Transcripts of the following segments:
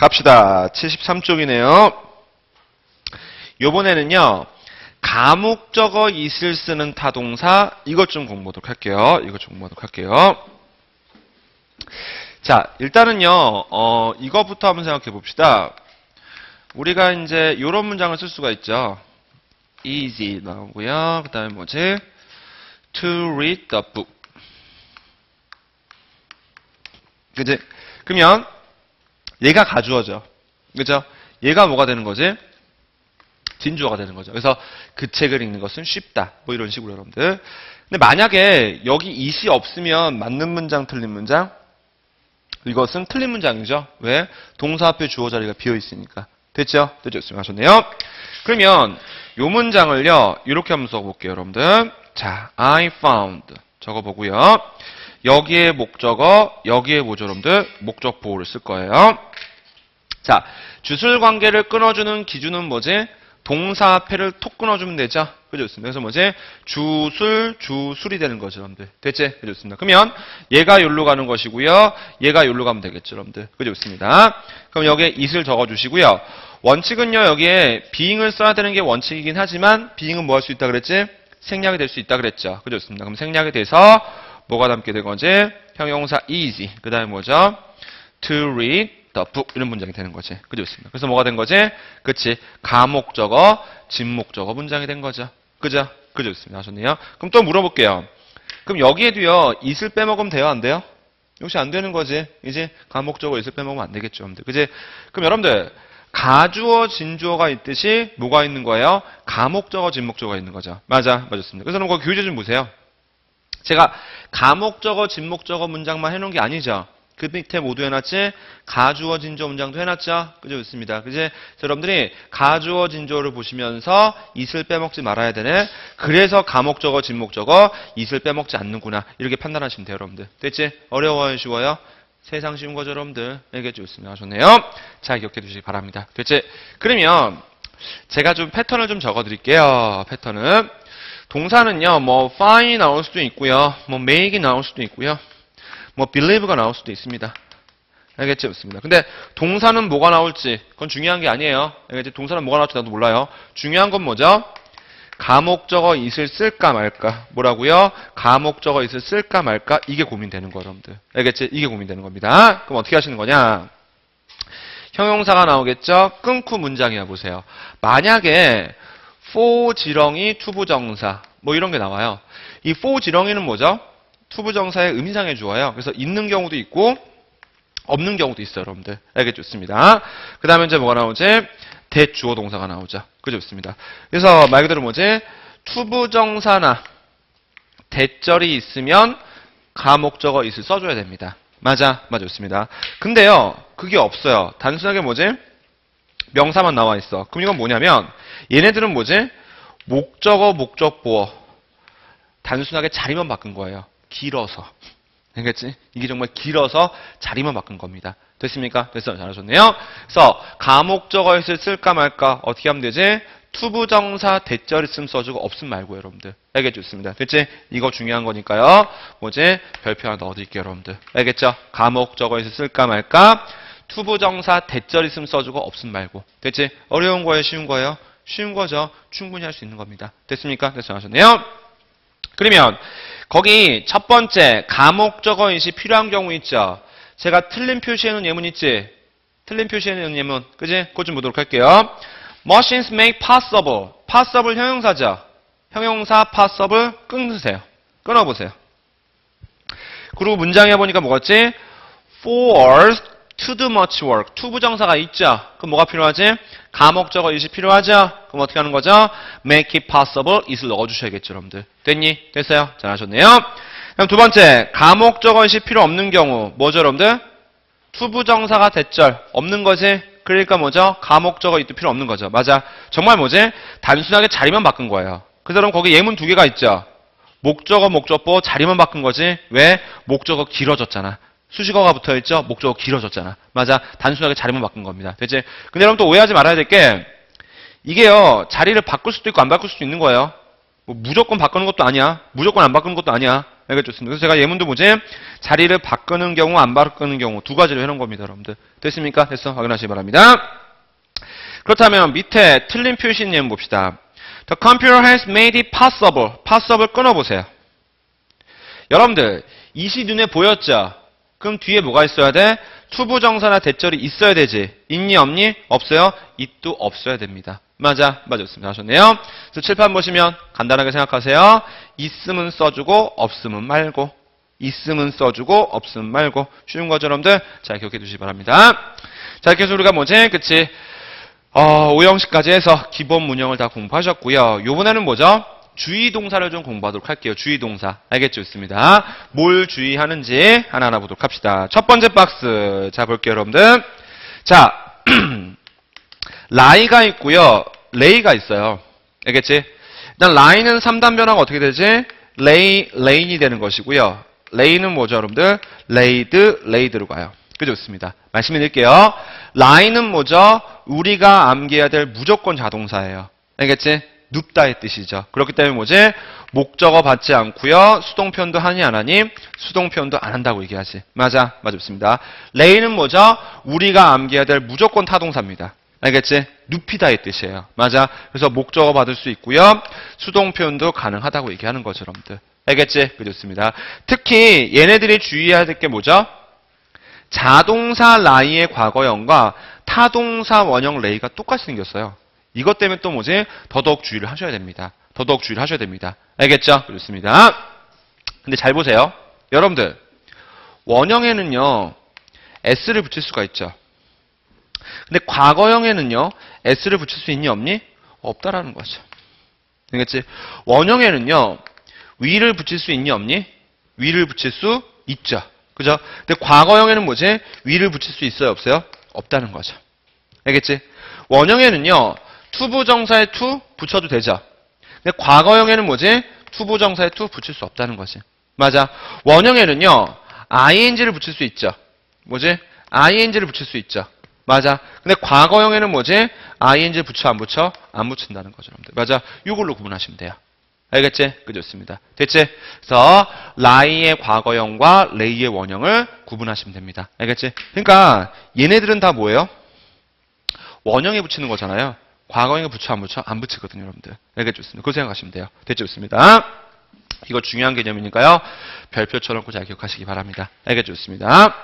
갑시다. 73쪽이네요. 요번에는요. 가목적어 있을 쓰는 타동사 이것 좀 공부하도록 할게요. 자, 일단은요. 이거부터 한번 생각해 봅시다. 우리가 이제 요런 문장을 쓸 수가 있죠. easy 나오고요. 그 다음에 뭐지? to read the book. 그지? 그러면 얘가 가주어죠. 그죠? 얘가 뭐가 되는 거지? 진주어가 되는 거죠. 그래서 그 책을 읽는 것은 쉽다. 뭐 이런 식으로 여러분들. 근데 만약에 여기 it이 없으면 맞는 문장, 틀린 문장? 이것은 틀린 문장이죠. 왜? 동사 앞에 주어 자리가 비어 있으니까. 됐죠? 됐죠? 하셨네요. 그러면 요 문장을요. 이렇게 한번 써볼게요, 여러분들. 자, I found 적어보고요. 여기에 목적어, 여기에 뭐죠, 여러분들? 목적 보호를 쓸 거예요. 자, 주술 관계를 끊어주는 기준은 뭐지? 동사 앞에를 톡 끊어주면 되죠? 그죠? 그래서 뭐지? 주술이 되는 거죠, 여러분들. 됐지? 그죠? 그러면 얘가 여기로 가는 것이고요. 얘가 여기로 가면 되겠죠, 여러분들. 그죠? 그럼 여기에 it을 적어주시고요. 원칙은요, 여기에 being을 써야 되는 게 원칙이긴 하지만 being은 뭐 할 수 있다 그랬지? 생략이 될 수 있다 그랬죠. 그죠? 그럼 생략이 돼서 뭐가 담게 된 거지? 형용사 easy. 그 다음에 뭐죠? to read the book. 이런 문장이 되는 거지. 그죠? 그래서 뭐가 된 거지? 그치. 가목적어, 진목적어 문장이 된 거죠. 그죠? 그죠? 하셨네요. 그럼 또 물어볼게요. 그럼 여기에도요, it을 빼먹으면 돼요? 안 돼요? 역시 안 되는 거지. 이제 가목적어 it을 빼먹으면 안 되겠죠. 여러분들. 그지? 그럼 여러분들, 가주어, 진주어가 있듯이 뭐가 있는 거예요? 가목적어, 진목적어가 있는 거죠. 맞았습니다. 그래서 거기 교재 좀 보세요. 제가 가목적어, 진목적어 문장만 해놓은 게 아니죠. 그 밑에 모두 해놨지? 가주어, 진주어 문장도 해놨죠? 그죠? 좋습니다. 그지? 여러분들이 가주어, 진주어를 보시면서 it을 빼먹지 말아야 되네. 그래서 가목적어, 진목적어 it을 빼먹지 않는구나. 이렇게 판단하시면 돼요, 여러분들. 됐지? 어려워요, 쉬워요? 세상 쉬운 거죠, 여러분들. 알겠죠? 좋습니다. 하셨네요. 자, 기억해 두시기 바랍니다. 됐지? 그러면 제가 좀 패턴을 좀 적어 드릴게요. 패턴은. 동사는요, 뭐 find 나올 수도 있고요. 뭐 make이 나올 수도 있고요. 뭐 believe가 나올 수도 있습니다. 알겠죠? 좋습니다. 근데 동사는 뭐가 나올지 그건 중요한 게 아니에요. 알겠지? 동사는 뭐가 나올지 나도 몰라요. 중요한 건 뭐죠? 가목적어 it을 쓸까 말까. 뭐라고요? 가목적어 it을 쓸까 말까. 이게 고민되는 거예요, 여러분들. 알겠지? 이게 고민되는 겁니다. 그럼 어떻게 하시는 거냐? 형용사가 나오겠죠? 끊고 문장이야 보세요. 만약에 for 지렁이 투부정사 뭐 이런 게 나와요. 이 for 지렁이는 뭐죠? 투부정사의 의미상의 주어예요. 그래서 있는 경우도 있고 없는 경우도 있어요, 여러분들. 알겠죠? 좋습니다. 그 다음에 이제 뭐가 나오지? 대주어 동사가 나오죠. 그죠? 좋습니다. 그래서 말 그대로 뭐지? 투부정사나 대절이 있으면 가목적어 it을 써줘야 됩니다. 좋습니다. 근데요, 그게 없어요. 단순하게 뭐지? 명사만 나와 있어. 그럼 이건 뭐냐면 얘네들은 뭐지? 목적어, 목적보어. 단순하게 자리만 바꾼 거예요. 길어서. 알겠지? 이게 정말 길어서 자리만 바꾼 겁니다. 됐습니까? 됐어요. 잘하셨네요. 그래서 가목적어 it을 쓸까 말까 어떻게 하면 되지? 투부정사 대절 있음 써주고 없음 말고 여러분들. 알겠죠? 좋습니다. 됐지? 이거 중요한 거니까요. 뭐지? 별표 하나 넣어드릴게요, 여러분들. 알겠죠? 가목적어 it을 쓸까 말까 투부정사 대절 있음 써주고 없음 말고. 됐지? 어려운 거예요? 쉬운 거예요? 쉬운 거죠. 충분히 할 수 있는 겁니다. 됐습니까? 됐어요. 하셨네요. 그러면 거기 첫 번째 가목적어 it이 필요한 경우 있죠. 제가 틀린 표시해놓은 예문 있지? 틀린 표시해놓은 예문. 그지? 그거 좀 보도록 할게요. Machines make possible. possible 형용사죠. 형용사 possible 끊으세요. 끊어보세요. 그리고 문장에 보니까 뭐겠지? force to do much work. 투부정사가 있죠. 그럼 뭐가 필요하지? 가목적어 it이 필요하죠? 그럼 어떻게 하는 거죠? make it possible it을 넣어주셔야겠죠, 여러분들. 됐니? 됐어요? 잘하셨네요. 그럼 두 번째, 가목적어 it이 필요 없는 경우 뭐죠, 여러분들? 투부정사가 대절 없는 거지? 그러니까 뭐죠? 가목적어 it도 필요 없는 거죠. 정말 뭐지? 단순하게 자리만 바꾼 거예요. 그래서 그럼 거기 예문 두 개가 있죠. 목적어, 목적보 자리만 바꾼 거지. 왜? 목적어 길어졌잖아. 수식어가 붙어있죠? 목적어 길어졌잖아. 단순하게 자리만 바꾼 겁니다. 됐지? 근데 여러분 또 오해하지 말아야 될 게 자리를 바꿀 수도 있고 안 바꿀 수도 있는 거예요. 뭐 무조건 바꾸는 것도 아니야. 무조건 안 바꾸는 것도 아니야. 알겠죠? 그래서 제가 예문도 뭐지? 자리를 바꾸는 경우, 안 바꾸는 경우 두 가지로 해놓은 겁니다, 여러분들. 됐습니까? 됐어? 확인하시기 바랍니다. 그렇다면 밑에 틀린 표시 예문 봅시다. The computer has made it possible. possible 끊어보세요. 여러분들, 이시 눈에 보였죠? 그럼 뒤에 뭐가 있어야 돼? 투부정사나 대절이 있어야 되지. 있니 없니? 없어요? it도 없어야 됩니다. 맞아, 맞았습니다. 하셨네요. 그래서 칠판 보시면 간단하게 생각하세요. 있으면 써주고 없으면 말고. 있으면 써주고 없으면 말고. 쉬운 거죠, 여러분들? 자, 기억해 두시기 바랍니다. 자, 이렇게 해서 우리가 뭐지? 그치? 5형식까지 해서 기본 문형을 다 공부하셨고요. 요번에는 뭐죠? 주의 동사를 좀 공부하도록 할게요. 주의 동사. 알겠죠? 있습니다. 뭘 주의하는지 하나하나 보도록 합시다. 첫 번째 박스. 자, 볼게요, 여러분들. 자, 라이가 있고요. 레이가 있어요. 알겠지? 일단 라이는 3단 변화가 어떻게 되지? 레인이 되는 것이고요. 레이는 뭐죠, 여러분들? 레이드로 가요. 그죠? 좋습니다. 말씀드릴게요. 라이는 뭐죠? 우리가 암기해야 될 무조건 자동사예요. 알겠지? 눕다의 뜻이죠. 그렇기 때문에 뭐지? 목적어 받지 않고요. 수동편도 하니 안 하니? 수동편도 안 한다고 얘기하지. 맞아. 맞습니다. 레이는 뭐죠? 우리가 암기해야 될 무조건 타동사입니다. 알겠지? 눕히다의 뜻이에요. 맞아. 그래서 목적어 받을 수 있고요. 수동편도 가능하다고 얘기하는 거죠, 여러분들. 알겠지? 그렇습니다. 특히 얘네들이 주의해야 될 게 뭐죠? 자동사 라이의 과거형과 타동사 원형 레이가 똑같이 생겼어요. 이것 때문에 또 뭐지? 더더욱 주의를 하셔야 됩니다. 더더욱 주의를 하셔야 됩니다. 알겠죠? 그렇습니다. 근데 잘 보세요. 여러분들, 원형에는요, s를 붙일 수가 있죠. 근데 과거형에는요, s를 붙일 수 있니 없니? 없다라는 거죠. 알겠지? 원형에는요, 위를 붙일 수 있니 없니? 위를 붙일 수 있죠. 그죠? 근데 과거형에는 뭐지? 위를 붙일 수 있어요 없어요? 없다는 거죠. 알겠지? 원형에는요, 투부정사에 to 붙여도 되죠. 근데 과거형에는 뭐지? 투부정사에 to 붙일 수 없다는 거지. 맞아. 원형에는요, ing를 붙일 수 있죠. 뭐지? ing를 붙일 수 있죠. 맞아. 근데 과거형에는 뭐지? ing 붙여 안 붙여? 안 붙인다는 거죠, 여러분들. 맞아. 이걸로 구분하시면 돼요. 알겠지? 그 좋습니다. 됐지? 그래서 라이의 과거형과 레이의 원형을 구분하시면 됩니다. 알겠지? 그러니까 얘네들은 다 뭐예요? 원형에 붙이는 거잖아요. 과거형에 붙여 안 붙여? 안 붙이거든요, 여러분들. 알겠죠? 좋습니다. 그거 생각하시면 돼요. 됐죠? 좋습니다. 이거 중요한 개념이니까요. 별표처럼 잘 기억하시기 바랍니다. 알겠죠? 좋습니다.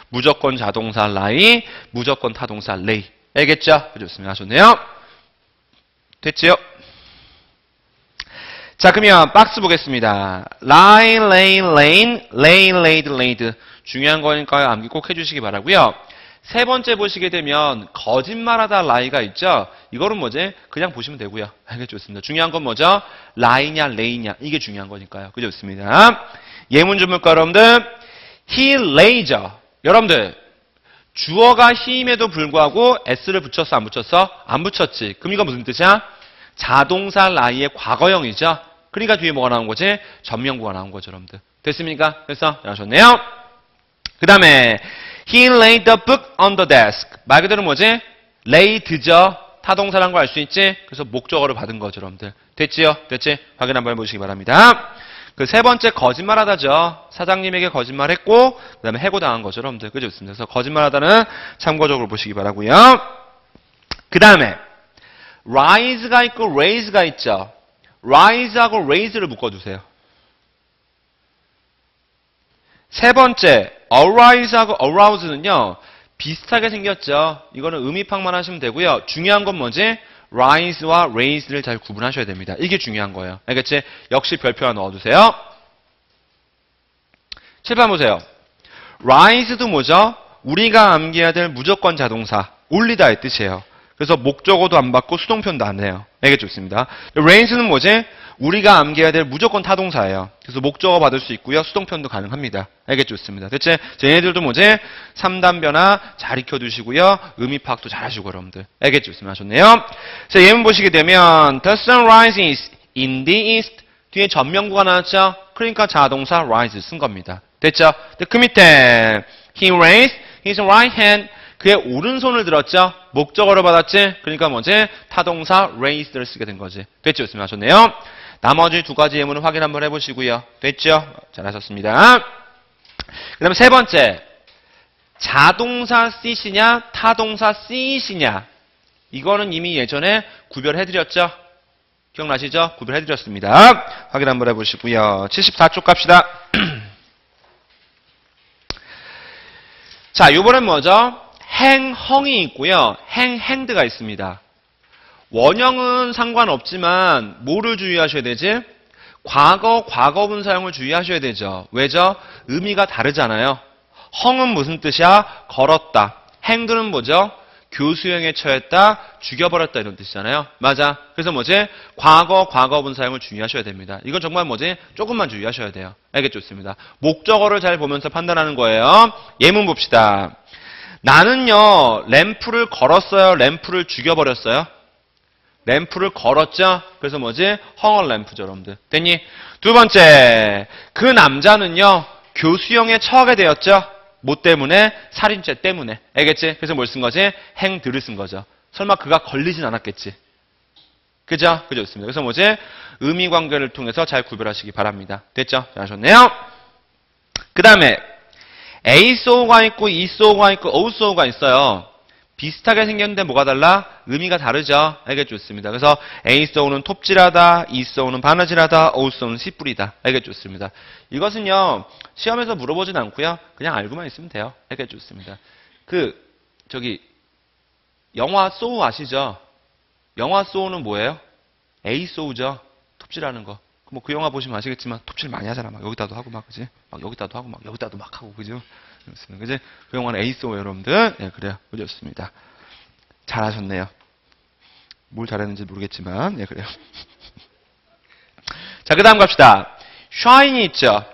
무조건 자동사 라이, 무조건 타동사 레이. 알겠죠? 좋습니다. 하셨네요. 됐지요? 자, 그러면 박스 보겠습니다. lie, lay, lane, lay, laid, laid. 중요한 거니까요. 암기 꼭 해주시기 바라고요. 세 번째 보시게 되면 거짓말하다 lie가 있죠. 이거는 뭐지? 그냥 보시면 되고요. 알겠죠? 좋습니다. 중요한 건 뭐죠? lie냐, lay냐. 이게 중요한 거니까요. 그죠? 좋습니다. 예문 좀 볼까요, 여러분들? He lay죠. 여러분들, 주어가 he임에도 불구하고 s를 붙였어, 안 붙였어? 안 붙였지. 그럼 이거 무슨 뜻이야? 자동사 lie의 과거형이죠. 그러니까 뒤에 뭐가 나온 거지? 전명구가 나온 거죠, 여러분들. 됐습니까? 그래서 하셨네요. 그 다음에 He laid the book on the desk. 말 그대로 뭐지? laid죠. 타동사라는 걸 알 수 있지? 그래서 목적어를 받은 거죠, 여러분들. 됐지요? 됐지? 확인 한번 해보시기 바랍니다. 그 세 번째 거짓말하다죠. 사장님에게 거짓말했고 그 다음에 해고당한 거죠, 여러분들. 그죠? 좋습니다. 그래서 거짓말하다는 참고적으로 보시기 바라고요. 그 다음에 rise가 있고 raise가 있죠. rise하고 raise를 묶어주세요. 세 번째 arise하고 arouse는요. 비슷하게 생겼죠. 이거는 음입학만 하시면 되고요. 중요한 건 뭐지? rise와 raise를 잘 구분하셔야 됩니다. 이게 중요한 거예요. 알겠지? 역시 별표 하나 넣어두세요. 칠판 보세요. rise도 뭐죠? 우리가 암기해야 될 무조건 자동사. 올리다의 뜻이에요. 그래서 목적어도 안 받고 수동편도 안 해요. 알겠죠? 좋습니다. raise는 뭐지? 우리가 암기해야 될 무조건 타동사예요. 그래서 목적어 받을 수 있고요. 수동편도 가능합니다. 알겠죠? 좋습니다. 대체 얘네들도 뭐지? 3단 변화 잘 익혀두시고요. 의미 파악도 잘 하시고 여러분들. 알겠죠? 좋습니다. 하셨네요. 자, 예문 보시게 되면 The sun rises in the east. 뒤에 전명구가 나왔죠? 그러니까 자동사 rise 쓴 겁니다. 됐죠? 그 밑에 He raised his right hand. 그의 오른손을 들었죠? 목적어로 받았지? 그러니까 뭐지? 타동사 raised를 쓰게 된 거지. 됐죠? 좋습니다. 하셨네요. 나머지 두 가지 예문을 확인 한번 해보시고요. 됐죠? 잘하셨습니다. 그 다음에 세 번째. 자동사 sit이냐 타동사 seat이냐. 이거는 이미 예전에 구별해드렸죠? 기억나시죠? 구별해드렸습니다. 확인 한번 해보시고요. 74쪽 갑시다. 자, 이번엔 뭐죠? 행헝이 있고요. 행핸드가 있습니다. 원형은 상관없지만 뭐를 주의하셔야 되지? 과거, 과거분 사용을 주의하셔야 되죠. 왜죠? 의미가 다르잖아요. 헝은 무슨 뜻이야? 걸었다. 행드는 뭐죠? 교수형에 처했다, 죽여버렸다 이런 뜻이잖아요. 맞아. 그래서 뭐지? 과거, 과거분 사용을 주의하셔야 됩니다. 이건 정말 뭐지? 조금만 주의하셔야 돼요. 알겠습니다. 목적어를 잘 보면서 판단하는 거예요. 예문 봅시다. 나는요, 램프를 걸었어요? 램프를 죽여버렸어요? 램프를 걸었죠? 그래서 뭐지? 헝얼 램프죠, 여러분들. 됐니? 두 번째, 그 남자는요, 교수형에 처하게 되었죠? 뭐 때문에? 살인죄 때문에. 알겠지? 그래서 뭘 쓴 거지? 행들을 쓴 거죠. 설마 그가 걸리진 않았겠지? 그죠? 그죠? 좋습니다. 그래서 뭐지? 의미 관계를 통해서 잘 구별하시기 바랍니다. 됐죠? 잘하셨네요. 그 다음에 A so가 있고 E so가 있고 O so가 있어요. 비슷하게 생겼는데 뭐가 달라? 의미가 다르죠? 알겠죠? 좋습니다. 그래서 A so는 톱질하다, E so는 바느질하다, O so는 씨 뿌리다. 알겠죠? 좋습니다. 이것은요, 시험에서 물어보진 않고요. 그냥 알고만 있으면 돼요. 알겠죠? 좋습니다. 영화 so 아시죠? 영화 so는 뭐예요? A so죠? 톱질하는 거. 뭐 그 영화 보시면 아시겠지만 톱질 많이 하잖아. 막 여기다도 하고 막, 그지? 막 여기다도 하고 막 여기다도 막 하고, 그죠? 그지? 그 영화는 A so 여러분들. 네, 그래요. 그렇습니다. 잘하셨네요. 뭘 잘했는지 모르겠지만, 네, 그래요. 자, 그 다음 갑시다. shine이 있죠?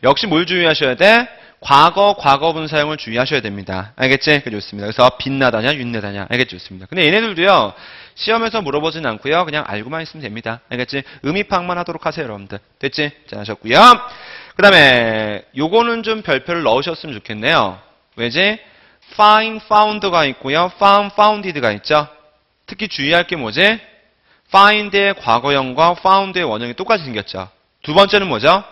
역시 뭘 주의하셔야 돼? 과거, 과거분 사용을 주의하셔야 됩니다. 알겠지? 그 좋습니다. 그래서 빛나다냐, 윤내다냐. 알겠지? 좋습니다. 근데 얘네들도요, 시험에서 물어보진 않고요. 그냥 알고만 있으면 됩니다. 알겠지? 의미 파악만 하도록 하세요, 여러분들. 됐지? 잘하셨고요. 그 다음에 요거는 좀 별표를 넣으셨으면 좋겠네요. 왜지? find, found가 있고요. found, founded가 있죠? 특히 주의할 게 뭐지? find의 과거형과 found의 원형이 똑같이 생겼죠. 두 번째는 뭐죠?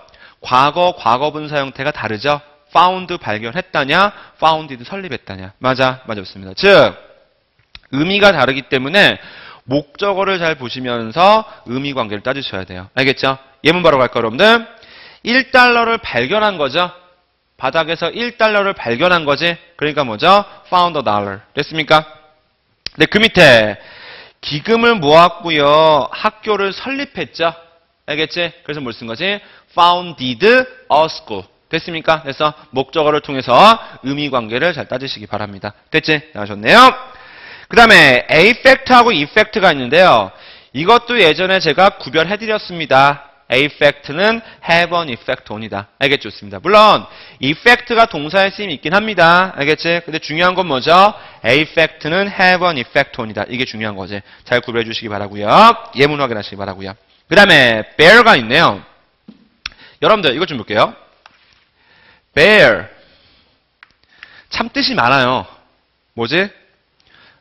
과거, 과거분사 형태가 다르죠? found 발견했다냐, founded 설립했다냐. 맞습니다. 즉, 의미가 다르기 때문에 목적어를 잘 보시면서 의미 관계를 따지셔야 돼요. 알겠죠? 예문 바로 갈까요, 여러분들? 1달러를 발견한 거죠? 바닥에서 1달러를 발견한 거지? 그러니까 뭐죠? found a dollar. 됐습니까? 네, 그 밑에 기금을 모았고요. 학교를 설립했죠? 알겠지? 그래서 뭘 쓴 거지? founded a school. 됐습니까? 그래서 목적어를 통해서 의미 관계를 잘 따지시기 바랍니다. 됐지? 나오셨네요. 그 다음에 affect하고 effect가 있는데요. 이것도 예전에 제가 구별해드렸습니다. affect는 have an effect on이다. 알겠죠? 좋습니다. 물론 effect가 동사의 쓰임이 있긴 합니다. 알겠지? 근데 중요한 건 뭐죠? affect는 have an effect on이다. 이게 중요한 거지. 잘 구별해 주시기 바라고요. 예문 확인하시기 바라고요. 그 다음에 bear가 있네요. 여러분들 이것 좀 볼게요. bear 참 뜻이 많아요. 뭐지?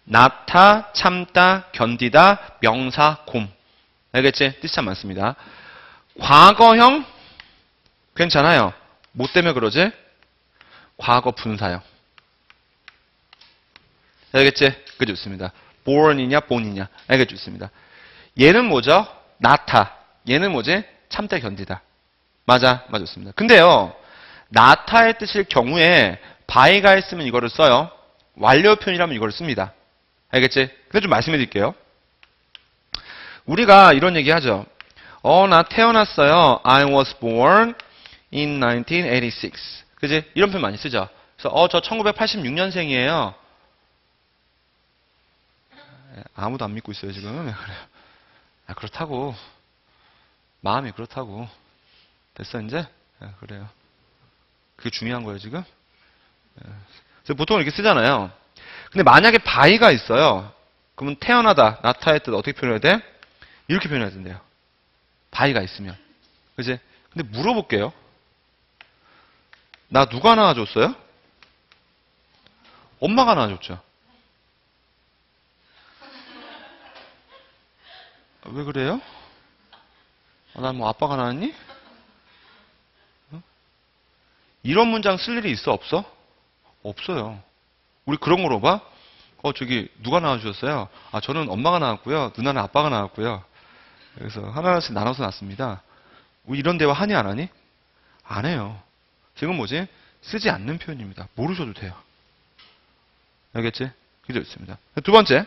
나타, 참다, 견디다, 명사, 곰. 알겠지? 뜻이 참 많습니다. 과거형 괜찮아요. 뭐 때문에 그러지? 과거 분사형. 알겠지? 그 좋습니다. born이냐 born이냐. 알겠죠? 좋습니다. 얘는 뭐죠? 나타. 얘는 뭐지? 참다, 견디다. 맞습니다. 근데요. 나타의 뜻일 경우에 by가 있으면 이거를 써요. 완료 표현이라면 이걸 씁니다. 알겠지? 근데 좀 말씀해 드릴게요. 우리가 이런 얘기 하죠. 나 태어났어요. I was born in 1986. 그지? 이런 표현 많이 쓰죠. 그래서 저 1986년생이에요. 아무도 안 믿고 있어요, 지금. 그렇다고. 마음이 그렇다고. 됐어, 이제? 그래요. 그게 중요한 거예요, 지금? 그래서 보통 이렇게 쓰잖아요. 근데 만약에 by가 있어요. 그러면 태어나다, 나타의 뜻 어떻게 표현해야 돼? 이렇게 표현해야 된대요. by가 있으면. 그지? 근데 물어볼게요. 나 누가 낳아줬어요? 엄마가 낳아줬죠. 왜 그래요? 난 뭐 아빠가 나왔니? 이런 문장 쓸 일이 있어 없어? 없어요. 우리 그런 거로 봐? 저기 누가 나와주셨어요? 저는 엄마가 나왔고요. 누나는 아빠가 나왔고요. 그래서 하나씩 나눠서 놨습니다. 우리 이런 대화 하니 안 하니? 안 해요. 지금 뭐지? 쓰지 않는 표현입니다. 모르셔도 돼요. 알겠지? 그죠? 있습니다. 두 번째.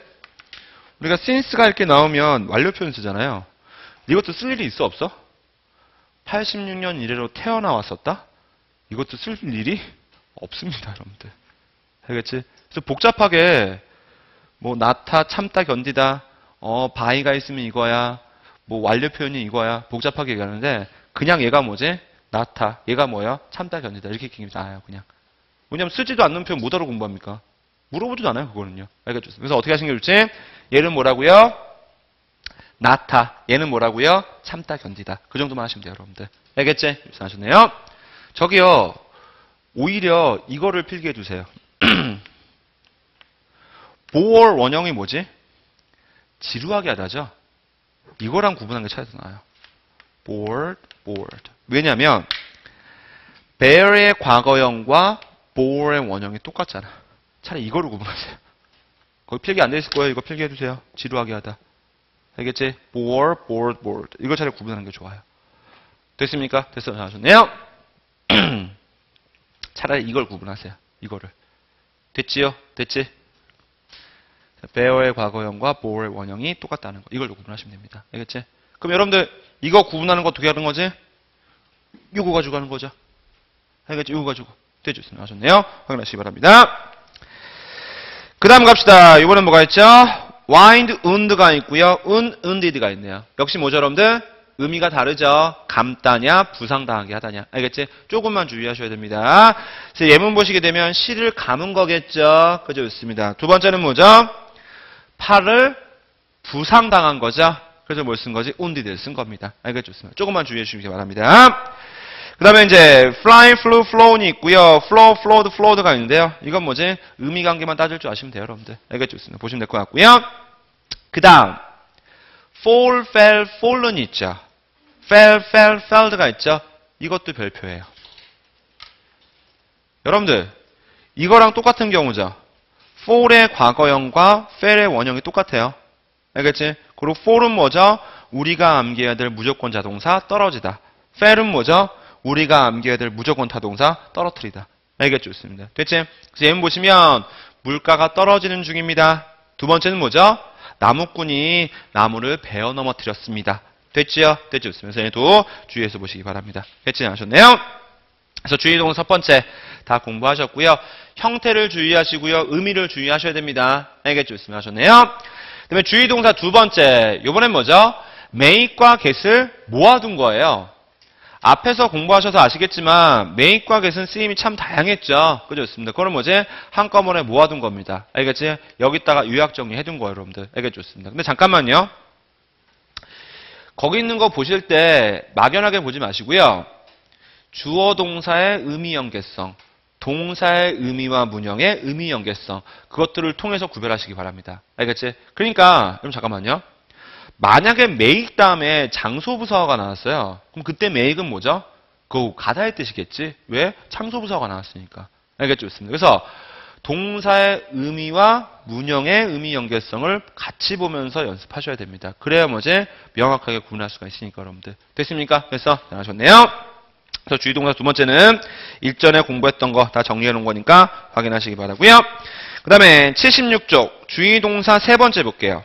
우리가 since가 이렇게 나오면 완료 표현 쓰잖아요. 이것도 쓸 일이 있어 없어? 86년 이래로 태어나왔었다? 이것도 쓸 일이 없습니다, 여러분들. 알겠지? 그래서 복잡하게 뭐 나타, 참다, 견디다, 바이가 있으면 이거야, 뭐 완료 표현이 이거야, 복잡하게 얘기하는데 그냥 얘가 뭐지? 나타, 얘가 뭐야? 참다, 견디다 이렇게 얘기하면 나아요, 그냥. 왜냐면 쓰지도 않는 표현 뭐하러 공부합니까? 물어보지도 않아요, 그거는요. 알겠죠? 그래서 어떻게 하시는 게 좋지? 얘는 뭐라고요? 나타. 얘는 뭐라고요? 참다, 견디다. 그 정도만 하시면 돼요, 여러분들. 알겠지? 하셨네요. 저기요, 오히려 이거를 필기해 두세요. 보월 원형이 뭐지? 지루하게 하다죠? 이거랑 구분하는 게 차이가 나요. bored. 왜냐면, bear의 과거형과 bore의 원형이 똑같잖아. 차라리 이거를 구분하세요. 거기 필기 안 돼 있을 거예요. 이거 필기해 주세요. 지루하게 하다. 알겠지? bored. 이거 차라리 구분하는 게 좋아요. 됐습니까? 됐어요. 잘하셨네요. 차라리 이걸 구분하세요. 이거를. 됐지요? 됐지? bear의 과거형과 bore의 원형이 똑같다는 거. 이걸 구분하시면 됩니다. 알겠지? 그럼 여러분들 이거 구분하는 거 어떻게 하는 거지? 이거 가지고 하는 거죠. 알겠지? 이거 가지고. 됐죠? 잘하셨네요. 확인하시기 바랍니다. 그 다음 갑시다. 이번엔 뭐가 있죠? wind, wund가 있고요. wunded가 있네요. 역시 뭐죠, 여러분들? 의미가 다르죠. 감다냐, 부상당하게 하다냐. 알겠지? 조금만 주의하셔야 됩니다. 그래서 예문 보시게 되면 실을 감은 거겠죠. 그죠? 좋습니다. 두 번째는 뭐죠? 팔을 부상당한 거죠. 그래서 뭘 쓴 거지? wounded를 쓴 겁니다. 알겠죠? 좋습니다. 조금만 주의해 주시기 바랍니다. 그 다음에 이제 fly, flew, flown이 있고요. flow, flowed, flowed가 있는데요. 이건 뭐지? 의미 관계만 따질 줄 아시면 돼요, 여러분들. 알겠죠? 좋습니다. 보시면 될 것 같고요. 그 다음 fall, fell, fallen 있죠. fell, felled가 있죠. 이것도 별표예요. 여러분들 이거랑 똑같은 경우죠. fall의 과거형과 fell의 원형이 똑같아요. 알겠지? 그리고 fall은 뭐죠? 우리가 암기해야 될 무조건 자동사 떨어지다. fell은 뭐죠? 우리가 암기해야 될 무조건 타동사 떨어뜨리다. 알겠죠? 좋습니다. 됐지? 그래서 예문 보시면 물가가 떨어지는 중입니다. 두 번째는 뭐죠? 나무꾼이 나무를 베어 넘어뜨렸습니다. 됐지요? 됐죠? 좋습니다. 그래서 얘도 주의해서 보시기 바랍니다. 됐지? 않으셨네요? 그래서 주의동사 첫 번째 다 공부하셨고요. 형태를 주의하시고요. 의미를 주의하셔야 됩니다. 알겠죠? 좋습니다. 하셨네요? 그 다음에 주의동사 두 번째. 요번엔 뭐죠? make과 get을 모아둔 거예요. 앞에서 공부하셔서 아시겠지만 make과 get은 쓰임이 참 다양했죠. 그죠? 좋습니다. 그거는 뭐지? 한꺼번에 모아둔 겁니다. 알겠지? 여기다가 요약 정리해둔 거예요, 여러분들. 알겠죠? 좋습니다. 근데 잠깐만요. 거기 있는 거 보실 때 막연하게 보지 마시고요. 주어 동사의 의미 연계성, 동사의 의미와 문형의 의미 연계성, 그것들을 통해서 구별하시기 바랍니다. 알겠지? 그러니까 여러분 잠깐만요. 만약에 make 다음에 장소 부사어가 나왔어요. 그럼 그때 make은 뭐죠? 그 가다의 뜻이겠지? 왜? 장소 부사어가 나왔으니까. 알겠죠? 좋습니다. 그래서 동사의 의미와 문형의 의미 연계성을 같이 보면서 연습하셔야 됩니다. 그래야 뭐지? 명확하게 구분할 수가 있으니까 여러분들. 됐습니까? 됐어? 잘하셨네요. 그래서 주의동사 두 번째는 일전에 공부했던 거 다 정리해 놓은 거니까 확인하시기 바라고요. 그 다음에 76쪽 주의동사 세 번째 볼게요.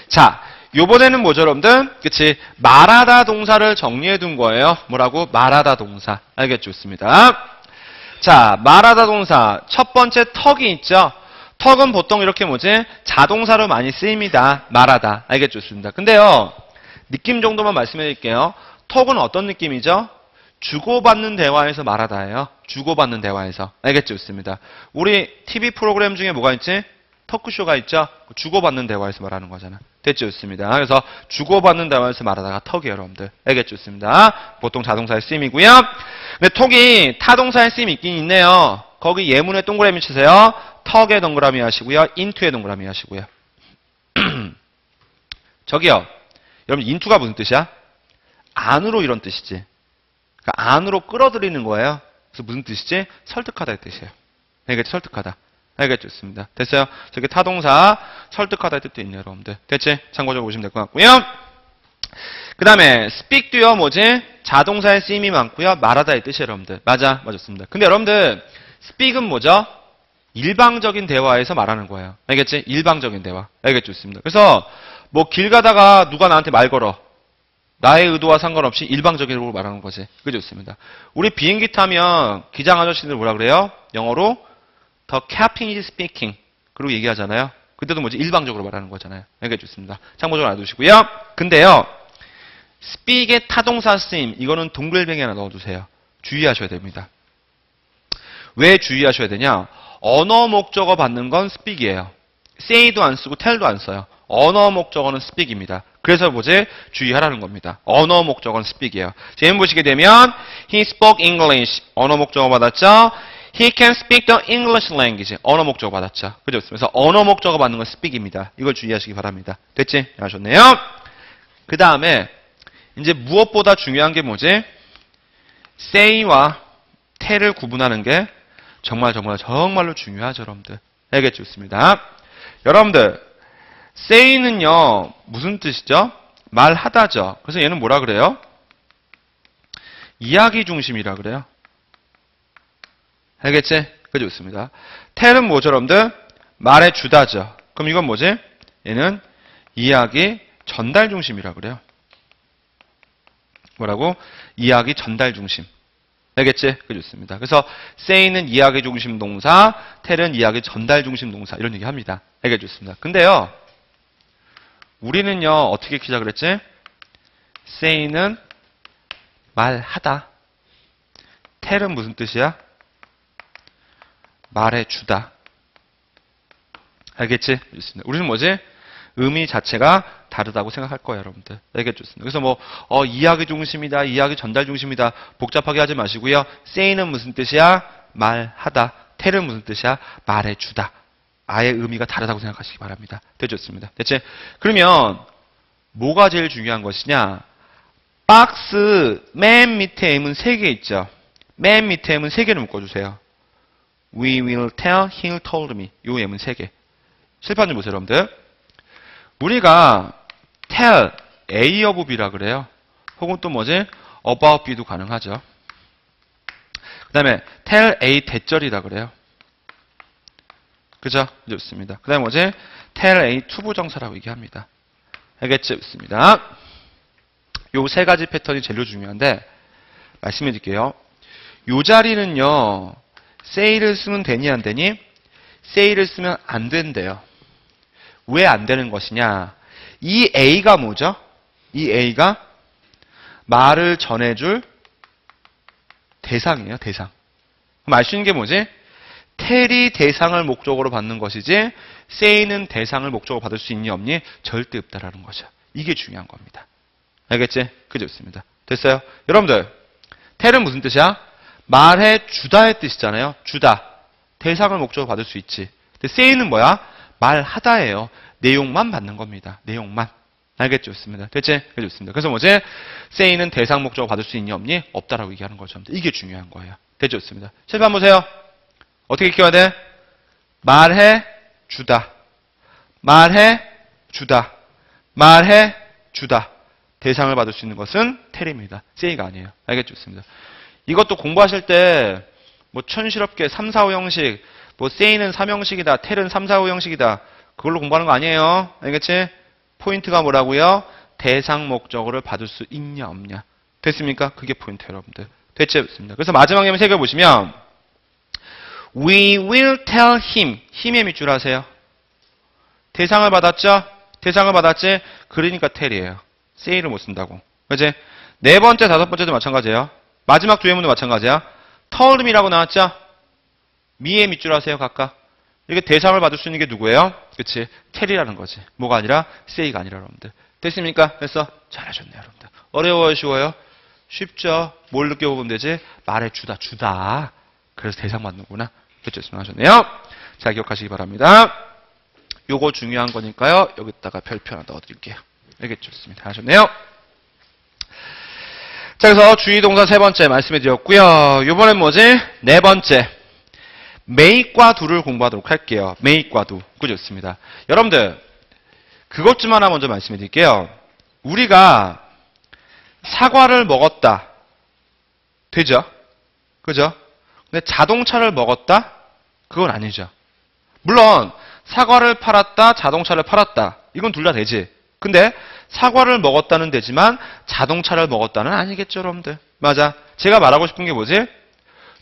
자, 요번에는 뭐죠, 여러분들? 그치? 말하다 동사를 정리해 둔 거예요. 뭐라고? 말하다 동사. 알겠죠? 좋습니다. 자, 말하다 동사. 첫 번째 턱이 있죠? 턱은 보통 이렇게 뭐지? 자동사로 많이 쓰입니다. 말하다. 알겠죠? 좋습니다. 근데요, 느낌 정도만 말씀해 드릴게요. 턱은 어떤 느낌이죠? 주고받는 대화에서 말하다예요. 주고받는 대화에서. 알겠죠? 좋습니다. 우리 TV 프로그램 중에 뭐가 있지? 터크쇼가 있죠? 주고받는 대화에서 말하는 거잖아. 됐죠? 좋습니다. 그래서 주고받는 대화에서 말하다가 턱이에요, 여러분들. 알겠죠? 좋습니다. 보통 자동사의 쓰임이고요. 근데 턱이 타동사의 쓰임이 있긴 있네요. 거기 예문에 동그라미 치세요. 턱에 동그라미 하시고요. into에 동그라미 하시고요. 저기요. 여러분 into가 무슨 뜻이야? 안으로 이런 뜻이지. 그러니까 안으로 끌어들이는 거예요. 그래서 무슨 뜻이지? 설득하다의 뜻이에요. 알겠죠? 설득하다. 알겠죠? 좋습니다. 됐어요? 저게 타동사 설득하다의 뜻도 있네요, 여러분들. 됐지? 참고적으로 보시면 될 것 같고요. 그 다음에 speak도요, 뭐지? 자동사의 쓰임이 많고요. 말하다의 뜻이에요, 여러분들. 맞았습니다. 근데 여러분들 speak은 뭐죠? 일방적인 대화에서 말하는 거예요. 알겠지? 일방적인 대화. 알겠죠? 좋습니다. 그래서 뭐 길 가다가 누가 나한테 말 걸어. 나의 의도와 상관없이 일방적으로 말하는 거지. 그죠? 좋습니다. 우리 비행기 타면 기장 아저씨들 뭐라 그래요? 영어로 The captain is speaking. 그리고 얘기하잖아요. 그때도 뭐지? 일방적으로 말하는 거잖아요. 알겠죠? 좋습니다. 참고적으로 알아두시고요. 근데요. speak의 타동사 쓰임. 이거는 동글뱅이 하나 넣어두세요. 주의하셔야 됩니다. 왜 주의하셔야 되냐? 언어 목적어 받는 건 speak이에요. say도 안 쓰고 tell도 안 써요. 언어 목적어는 speak입니다. 그래서 뭐지? 주의하라는 겁니다. 언어 목적어는 speak이에요. 지금 보시게 되면 he spoke English. 언어 목적어 받았죠? he can speak the English language. 언어 목적어 받았죠. 그죠? 그래서 언어 목적어 받는 건 speak입니다. 이걸 주의하시기 바랍니다. 됐지? 아셨네요? 그 다음에 이제 무엇보다 중요한 게 뭐지? say와 tell을 구분하는 게 정말로 중요하죠, 여러분들. 알겠죠? 좋습니다. 여러분들, say는요, 무슨 뜻이죠? 말하다죠. 그래서 얘는 뭐라 그래요? 이야기 중심이라 그래요. 알겠지? 그죠? 좋습니다. tell은 뭐죠, 여러분들? 말해 주다죠. 그럼 이건 뭐지? 얘는 이야기 전달 중심이라 그래요. 뭐라고? 이야기 전달 중심. 알겠지? 그죠? 좋습니다. 그래서 say는 이야기 중심 동사, tell은 이야기 전달 중심 동사 이런 얘기 합니다. 알겠죠? 좋습니다. 근데요. 우리는요. 어떻게 키자 그랬지? say는 말하다. tell은 무슨 뜻이야? 말해주다. 알겠지? 좋습니다. 우리는 뭐지? 의미 자체가 다르다고 생각할 거예요, 여러분들. 알겠죠? 좋습니다. 그래서 뭐 이야기 중심이다, 이야기 전달 중심이다 복잡하게 하지 마시고요. say는 무슨 뜻이야? 말하다. tell은 무슨 뜻이야? 말해주다. 아예 의미가 다르다고 생각하시기 바랍니다. 됐죠? 좋습니다. 됐지? 그러면 뭐가 제일 중요한 것이냐? 박스 맨 밑에 M은 3개 있죠? 맨 밑에 M은 3개를 묶어주세요. We will tell, he told me. 요 M은 3개. 실판 좀 보세요, 여러분들. 우리가 tell A of B라 그래요. 혹은 또 뭐지? about B도 가능하죠. 그 다음에 tell A 대절이라 그래요. 그죠? 좋습니다. 그 다음에 뭐지? tell A 투부정사라고 얘기합니다. 알겠죠? 좋습니다. 요 3가지 패턴이 제일 중요한데 말씀해 드릴게요. 요 자리는요. say를 쓰면 되니 안 되니? say를 쓰면 안 된대요. 왜 안 되는 것이냐? 이 A가 뭐죠? 이 A가 말을 전해줄 대상이에요. 대상. 그럼 알 수 있는 게 뭐지? tell이 대상을 목적으로 받는 것이지 say는 대상을 목적으로 받을 수 있니 없니? 절대 없다라는 거죠. 이게 중요한 겁니다. 알겠지? 그죠? 좋습니다. 됐어요? 여러분들 tell은 무슨 뜻이야? 말해주다의 뜻이잖아요. 주다. 대상을 목적으로 받을 수 있지. 근데 say는 뭐야? 말하다예요. 내용만 받는 겁니다. 내용만. 알겠죠? 좋습니다. 됐지? 그죠? 좋습니다. 그래서 뭐지? say는 대상 목적으로 받을 수 있니 없니? 없다라고 얘기하는 거죠. 이게 중요한 거예요. 됐죠? 좋습니다. 실판 보세요. 어떻게 키워야 돼? 말해주다. 말해주다. 말해주다. 대상을 받을 수 있는 것은 tell입니다. say가 아니에요. 알겠죠? 좋습니다. 이것도 공부하실 때 뭐 촌스럽게 3, 4, 5 형식, 뭐 say는 3형식이다, tell은 3, 4, 5 형식이다. 그걸로 공부하는 거 아니에요. 알겠지? 포인트가 뭐라고요? 대상 목적어를 받을 수 있냐 없냐. 됐습니까? 그게 포인트예요, 여러분들. 됐죠? 됐습니다. 그래서 마지막 예문 새겨보시면 We will tell him. 힘의 밑줄 하세요. 대상을 받았죠? 대상을 받았지? 그러니까 tell이에요. say를 못 쓴다고. 그치? 4번째, 5번째도 마찬가지예요. 마지막 2 예문도 마찬가지야. told me라고 나왔죠? me의 밑줄 하세요, 각각. 이게 대상을 받을 수 있는 게 누구예요? 그치? tell이라는 거지. 뭐가 아니라 say가 아니라 여러분들. 됐습니까? 됐어? 잘하셨네요, 여러분들. 어려워요, 쉬워요? 쉽죠? 뭘 느껴보면 되지? 말해주다, 주다. 그래서 대상 받는구나. 그렇죠? 하셨네요. 잘 기억하시기 바랍니다. 요거 중요한 거니까요. 여기다가 별표 하나 넣어드릴게요. 알겠죠? 좋습니다. 하셨네요. 자, 그래서 주의 동사 세 번째 말씀해 드렸고요. 요번엔 뭐지? 네 번째. make과 do를 공부하도록 할게요. make과 do. 그거 좋습니다. 여러분들, 그것 좀 하나 먼저 말씀해 드릴게요. 우리가 사과를 먹었다. 되죠? 그죠? 근데 자동차를 먹었다? 그건 아니죠. 물론 사과를 팔았다, 자동차를 팔았다. 이건 둘 다 되지. 근데 사과를 먹었다는 되지만 자동차를 먹었다는 아니겠죠, 여러분들. 맞아. 제가 말하고 싶은 게 뭐지?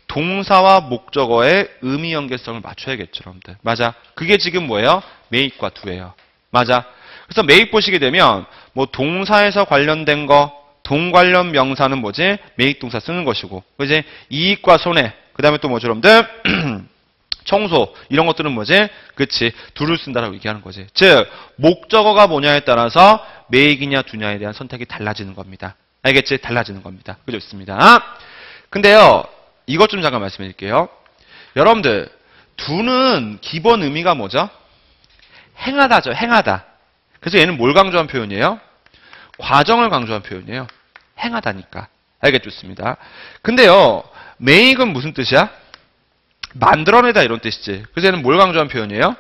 동사와 목적어의 의미 연계성을 맞춰야겠죠, 여러분들. 맞아. 그게 지금 뭐예요? make과 do예요. 맞아. 그래서 make 보시게 되면 뭐 동사에서 관련된 거, 동 관련 명사는 뭐지? make 동사 쓰는 것이고, 그지? 이익과 손해. 그 다음에 또 뭐죠, 여러분들? 청소 이런 것들은 뭐지? 그치, do를 쓴다라고 얘기하는 거지. 즉 목적어가 뭐냐에 따라서 make이냐 do냐에 대한 선택이 달라지는 겁니다. 알겠지? 달라지는 겁니다. 그죠? 좋습니다. 근데요, 이것 좀 잠깐 말씀해 드릴게요. 여러분들, do는 기본 의미가 뭐죠? 행하다죠. 행하다. 그래서 얘는 뭘 강조한 표현이에요? 과정을 강조한 표현이에요. 행하다니까. 알겠죠? 좋습니다. 근데요, make은 무슨 뜻이야? 만들어내다 이런 뜻이지. 그래서 얘는 뭘 강조한 표현이에요?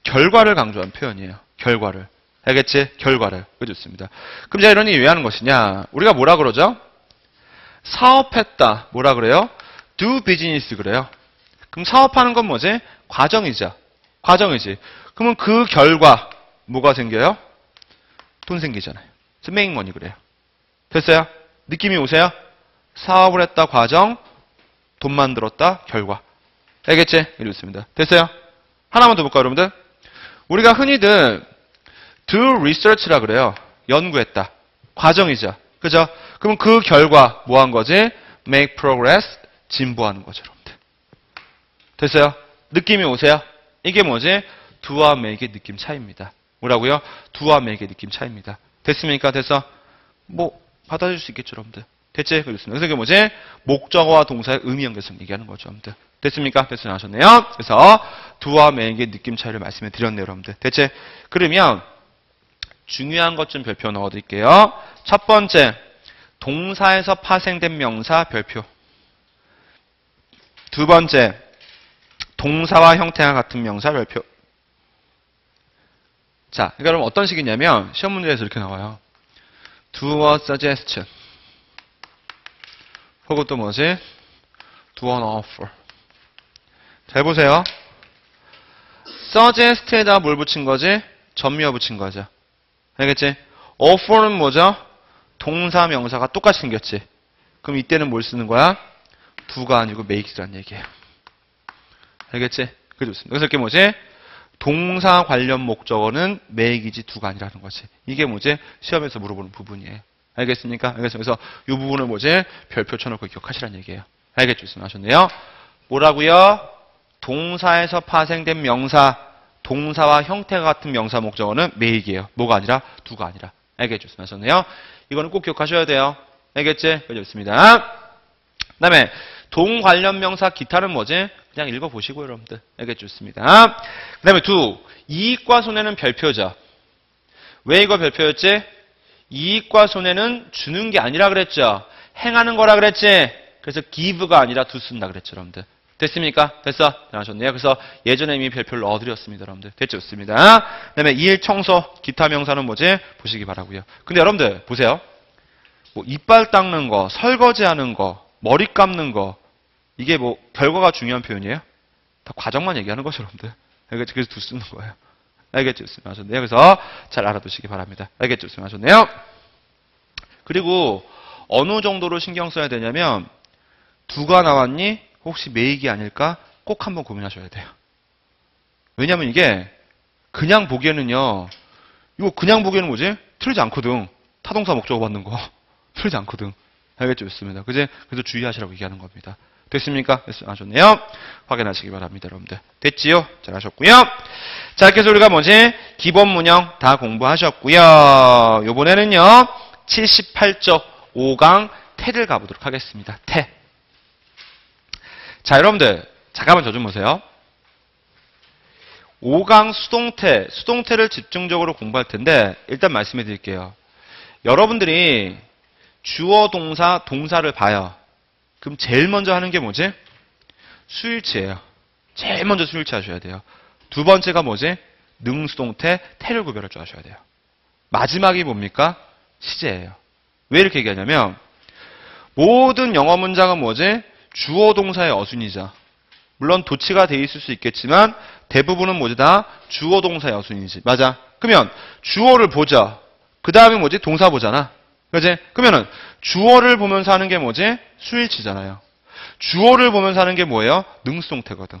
결과를 강조한 표현이에요. 결과를. 알겠지? 결과를. 그거 좋습니다. 그럼 제가 이런 얘기 왜 하는 것이냐? 우리가 뭐라 그러죠? 사업했다. 뭐라 그래요? do business 그래요. 그럼 사업하는 건 뭐지? 과정이죠. 과정이지. 그러면 그 결과 뭐가 생겨요? 돈 생기잖아요. 그래서 make money 그래요. 됐어요? 느낌이 오세요? 사업을 했다. 과정. 돈 만들었다. 결과. 알겠지? 이렇습니다. 됐어요? 하나만 더 볼까요, 여러분들? 우리가 흔히들 do research라 그래요. 연구했다. 과정이죠. 그죠? 그럼 그 결과 뭐 한 거지? make progress. 진보하는 거죠, 여러분들. 됐어요? 느낌이 오세요? 이게 뭐지? do와 make의 느낌 차이입니다. 뭐라고요? do와 make의 느낌 차이입니다. 됐습니까? 됐어? 뭐 받아줄 수 있겠죠, 여러분들. 됐지? 그렇습니다. 그래서 이게 뭐지? 목적어와 동사의 의미 연계성 얘기하는 거죠, 여러분들. 됐습니까? 됐으면 하셨네요. 그래서 do와 make의 느낌 차이를 말씀해 드렸네요, 여러분들. 됐지? 그러면 중요한 것 좀 별표 넣어드릴게요. 첫 번째, 동사에서 파생된 명사 별표. 두 번째, 동사와 형태가 같은 명사 별표. 자, 그러니까 여러분 어떤 식이냐면 시험 문제에서 이렇게 나와요. do a suggestion. 혹은 또 뭐지? do an offer. 잘 보세요. suggest에다 뭘 붙인 거지? 전미어 붙인 거죠. 알겠지? offer는 뭐죠? 동사, 명사가 똑같이 생겼지. 그럼 이때는 뭘 쓰는 거야? do가 아니고 makes라는 얘기예요. 알겠지? 그게 좋습니다. 그래서 이게 뭐지? 동사 관련 목적어는 make이지 do가 아니라는 거지. 이게 뭐지? 시험에서 물어보는 부분이에요. 알겠습니까? 그래서 이 부분을 뭐지? 별표 쳐놓고 기억하시라는 얘기예요. 알겠죠? 말씀하셨네요. 뭐라고요? 동사에서 파생된 명사, 동사와 형태가 같은 명사 목적어는 make이에요. 뭐가 아니라 do가 아니라. 알겠죠? 말씀하셨네요. 이거는 꼭 기억하셔야 돼요. 알겠지? 좋습니다. 그 다음에 동 관련 명사 기타는 뭐지? 그냥 읽어보시고요, 여러분들. 알겠죠? 좋습니다. 그 다음에 do. 이익과 손해는 별표죠. 왜 이거 별표였지? 이익과 손해는 주는 게 아니라 그랬죠. 행하는 거라 그랬지. 그래서 give가 아니라 do 쓴다 그랬죠, 여러분들. 됐습니까? 됐어? 잘하셨네요. 그래서 예전에 이미 별표를 넣어드렸습니다, 여러분들. 됐죠? 좋습니다. 그 다음에 일, 청소, 기타 명사는 뭐지? 보시기 바라고요. 근데 여러분들 보세요. 뭐 이빨 닦는 거, 설거지하는 거, 머리 감는 거, 이게 뭐 결과가 중요한 표현이에요? 다 과정만 얘기하는 거죠, 여러분들. 알겠죠? 그래서 do 쓰는 거예요. 알겠죠? 말씀하셨네요. 그래서 잘 알아두시기 바랍니다. 알겠죠? 말씀하셨네요. 그리고 어느 정도로 신경 써야 되냐면 do가 나왔니? 혹시 make이 아닐까? 꼭 한번 고민하셔야 돼요. 왜냐면 이게 그냥 보기에는요. 이거 그냥 보기에는 뭐지? 틀리지 않거든. 타동사 목적어 받는 거. 틀리지 않거든. 알겠죠? 좋습니다. 그지? 그래서 주의하시라고 얘기하는 겁니다. 됐습니까? 아셨네요. 확인하시기 바랍니다, 여러분들. 됐지요? 잘하셨고요. 자, 이렇게 해서 우리가 뭐지? 기본 문형 다 공부하셨고요. 요번에는요. 78쪽 5강 태를 가보도록 하겠습니다. 태. 자, 여러분들 잠깐만 저 좀 보세요. 5강 수동태를 집중적으로 공부할 텐데 일단 말씀해 드릴게요. 여러분들이 주어, 동사, 동사를 봐요. 그럼 제일 먼저 하는 게 뭐지? 수일치예요. 제일 먼저 수일치 하셔야 돼요. 두 번째가 뭐지? 능수동태, 태를 구별할 줄 아셔야 돼요. 마지막이 뭡니까? 시제예요. 왜 이렇게 얘기하냐면 모든 영어 문장은 뭐지? 주어, 동사의 어순이죠. 물론 도치가 돼 있을 수 있겠지만 대부분은 뭐지? 다 주어, 동사의 어순이지. 맞아. 그러면 주어를 보자. 그 다음에 뭐지? 동사 보잖아. 그지? 그러면은 주어를 보면서 하는 게 뭐지? 수일치잖아요. 주어를 보면서 하는 게 뭐예요? 능수동태거든.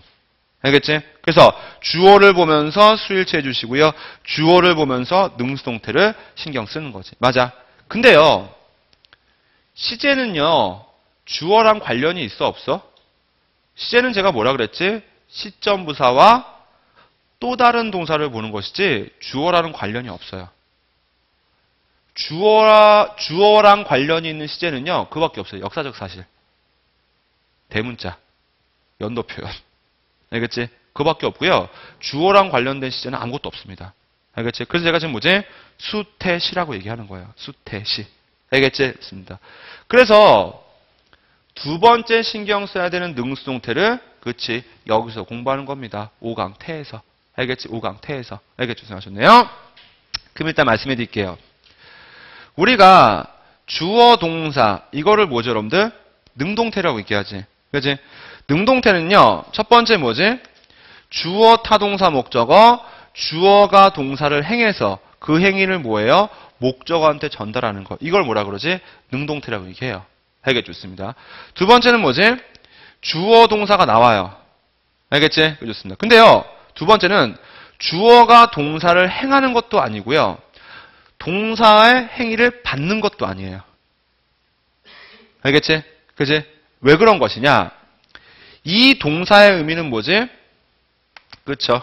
알겠지? 그래서 주어를 보면서 수일치 해주시고요. 주어를 보면서 능수동태를 신경 쓰는 거지. 맞아. 근데요. 시제는요. 주어랑 관련이 있어 없어? 시제는 제가 뭐라 그랬지? 시점 부사와 또 다른 동사를 보는 것이지 주어라는 관련이 없어요. 주어랑 관련이 있는 시제는요. 그밖에 없어요. 역사적 사실. 대문자. 연도 표현. 알겠지? 그밖에 없고요. 주어랑 관련된 시제는 아무것도 없습니다. 알겠지? 그래서 제가 지금 뭐지? 수태시라고 얘기하는 거예요. 수태시. 알겠지? 있습니다. 그래서 두 번째 신경 써야 되는 능수동태를 그치 여기서 공부하는 겁니다. 5강 태에서. 알겠지? 5강 태에서. 알겠죠? 생각하셨네요? 그럼 일단 말씀해 드릴게요. 우리가 주어, 동사 이거를 뭐죠, 여러분들? 능동태라고 얘기하지. 그치? 능동태는요. 첫 번째 뭐지? 주어, 타동사, 목적어. 주어가 동사를 행해서 그 행위를 뭐예요? 목적어한테 전달하는 거. 이걸 뭐라 그러지? 능동태라고 얘기해요. 알겠죠? 좋습니다. 두 번째는 뭐지? 주어, 동사가 나와요. 알겠지? 좋습니다. 근데요. 두 번째는 주어가 동사를 행하는 것도 아니고요. 동사의 행위를 받는 것도 아니에요. 알겠지? 그지? 왜 그런 것이냐? 이 동사의 의미는 뭐지? 그렇죠?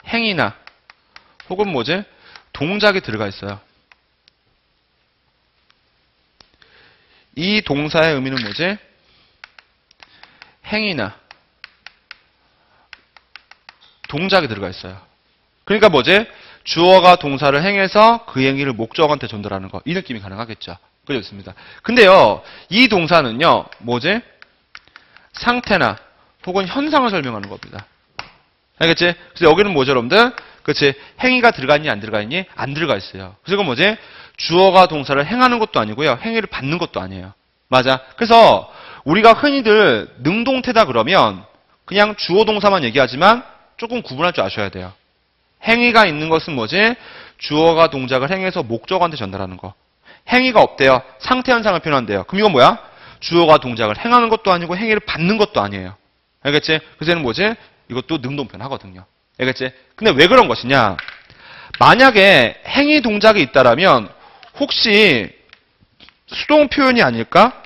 행위나 혹은 뭐지? 동작이 들어가 있어요. 이 동사의 의미는 뭐지? 행위나 동작이 들어가 있어요. 그러니까 뭐지? 주어가 동사를 행해서 그 행위를 목적어한테 전달하는 거. 이 느낌이 가능하겠죠. 그렇습니다. 근데요. 이 동사는요. 뭐지? 상태나 혹은 현상을 설명하는 겁니다. 알겠지? 그래서 여기는 뭐죠, 여러분들? 그렇지? 행위가 들어가 있니 안 들어가 있니? 안 들어가 있어요. 그래서 이건 뭐지? 주어가 동사를 행하는 것도 아니고요. 행위를 받는 것도 아니에요. 맞아. 그래서 우리가 흔히들 능동태다 그러면 그냥 주어 동사만 얘기하지만 조금 구분할 줄 아셔야 돼요. 행위가 있는 것은 뭐지? 주어가 동작을 행해서 목적어한테 전달하는 거. 행위가 없대요. 상태 현상을 표현한대요. 그럼 이건 뭐야? 주어가 동작을 행하는 것도 아니고 행위를 받는 것도 아니에요. 알겠지? 그래서 얘는 뭐지? 이것도 능동표현 하거든요. 알겠지? 근데 왜 그런 것이냐? 만약에 행위 동작이 있다라면 혹시 수동 표현이 아닐까?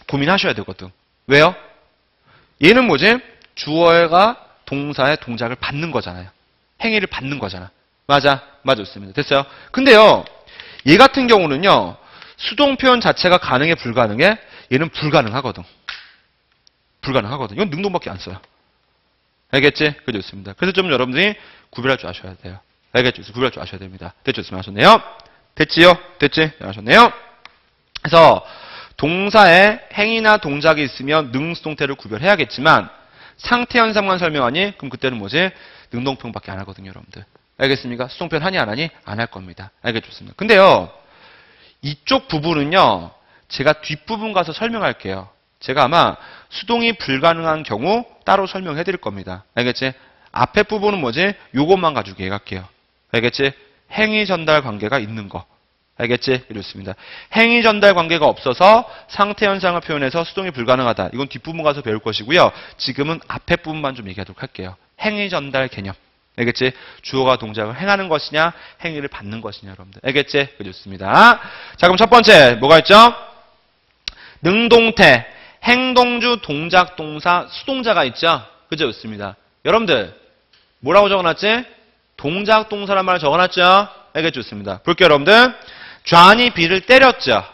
고민하셔야 되거든. 왜요? 얘는 뭐지? 주어가 동사의 동작을 받는 거잖아요. 행위를 받는 거잖아. 맞아. 맞았습니다. 됐어요? 근데요. 얘 같은 경우는요. 수동 표현 자체가 가능해 불가능해? 얘는 불가능하거든. 불가능하거든. 이건 능동밖에 안 써요. 알겠지? 그게 좋습니다. 그래서 좀 여러분들이 구별할 줄 아셔야 돼요. 알겠죠? 구별할 줄 아셔야 됩니다. 됐죠? 하셨네요? 됐지요? 됐지? 하셨네요? 그래서 동사에 행위나 동작이 있으면 능수동태를 구별해야겠지만 상태 현상만 설명하니 그럼 그때는 뭐지? 능동표현밖에 안 하거든요, 여러분들. 알겠습니까? 수동표현 하니 안 하니? 안 할 겁니다. 알겠습니다. 근데요. 이쪽 부분은요. 제가 뒷부분 가서 설명할게요. 제가 아마 수동이 불가능한 경우 따로 설명해 드릴 겁니다. 알겠지? 앞에 부분은 뭐지? 요것만 가지고 얘기할게요. 알겠지? 행위 전달 관계가 있는 거. 알겠지? 이렇습니다. 행위 전달 관계가 없어서 상태 현상을 표현해서 수동이 불가능하다. 이건 뒷부분 가서 배울 것이고요. 지금은 앞에 부분만 좀 얘기하도록 할게요. 행위 전달 개념. 알겠지? 주어가 동작을 행하는 것이냐, 행위를 받는 것이냐, 여러분들. 알겠지? 그렇습니다. 자, 그럼 첫 번째, 뭐가 있죠? 능동태, 행동주, 동작, 동사, 수동자가 있죠? 그죠? 좋습니다. 여러분들, 뭐라고 적어놨지? 동작, 동사란 말을 적어놨죠? 알겠죠? 좋습니다. 볼게요, 여러분들. 좌니 비를 때렸죠?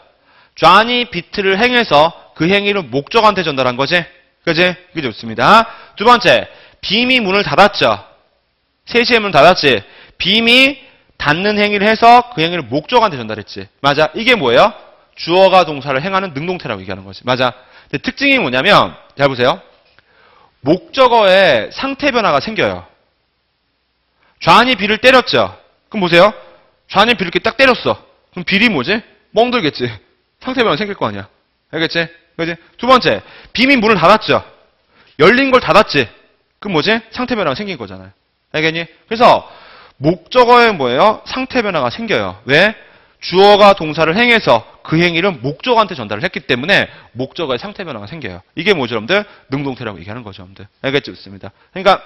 좌니 비트를 행해서 그 행위를 목적한테 전달한 거지? 그지? 그게 좋습니다. 두 번째, 빔이 문을 닫았죠? 3시에 문 닫았지. 빔이 닫는 행위를 해서 그 행위를 목적어한테 전달했지. 맞아. 이게 뭐예요? 주어가 동사를 행하는 능동태라고 얘기하는 거지. 맞아. 근데 특징이 뭐냐면 잘 보세요. 목적어에 상태 변화가 생겨요. 좌안이 B를 때렸죠. 그럼 보세요. 좌안이 B를 이렇게 딱 때렸어. 그럼 B이 뭐지? 멍들겠지. 상태 변화가 생길 거 아니야. 알겠지? 그지? 두 번째, B이 문을 닫았죠. 열린 걸 닫았지. 그럼 뭐지? 상태 변화가 생긴 거잖아요. 알겠니? 그래서 목적어에 뭐예요? 상태 변화가 생겨요. 왜? 주어가 동사를 행해서 그 행위를 목적어한테 전달을 했기 때문에 목적어에 상태 변화가 생겨요. 이게 뭐죠, 여러분들? 능동태라고 얘기하는 거죠, 여러분들. 알겠죠? 좋습니다. 그러니까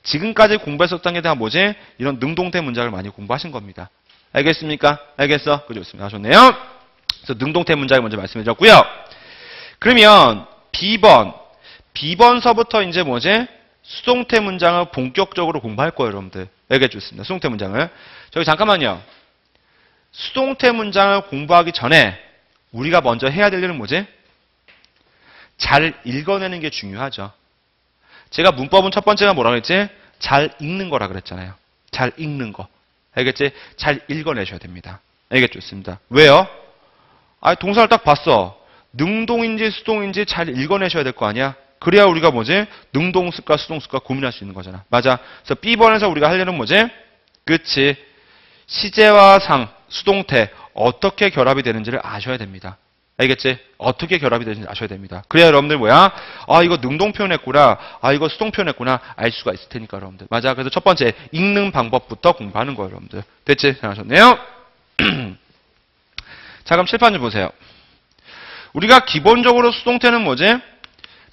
지금까지 공부했었던 게 다 뭐지? 이런 능동태 문장을 많이 공부하신 겁니다. 알겠습니까? 알겠어? 그죠? 좋습니다. 좋네요. 그래서 능동태 문장을 먼저 말씀해 드렸고요. 그러면 B번서부터 이제 뭐지? 수동태 문장을 본격적으로 공부할 거예요, 여러분들. 알겠죠? 좋습니다. 수동태 문장을. 저기 잠깐만요. 수동태 문장을 공부하기 전에 우리가 먼저 해야 될 일은 뭐지? 잘 읽어내는 게 중요하죠. 제가 문법은 첫 번째가 뭐라고 했지? 잘 읽는 거라 그랬잖아요. 잘 읽는 거. 알겠지? 잘 읽어내셔야 됩니다. 알겠죠? 좋습니다. 왜요? 동사를 딱 봤어. 능동인지 수동인지 잘 읽어내셔야 될 거 아니야? 그래야 우리가 뭐지? 능동습과 수동습과 고민할 수 있는 거잖아. 맞아. 그래서 B번에서 우리가 할 일은 뭐지? 그치. 시제와 상, 수동태 어떻게 결합이 되는지를 아셔야 됩니다. 알겠지? 어떻게 결합이 되는지 아셔야 됩니다. 그래야 여러분들 뭐야? 이거 능동 표현했구나. 이거 수동 표현했구나. 알 수가 있을 테니까 여러분들. 맞아. 그래서 첫 번째 읽는 방법부터 공부하는 거예요, 여러분들. 됐지? 잘하셨네요. 자, 그럼 칠판 좀 보세요. 우리가 기본적으로 수동태는 뭐지?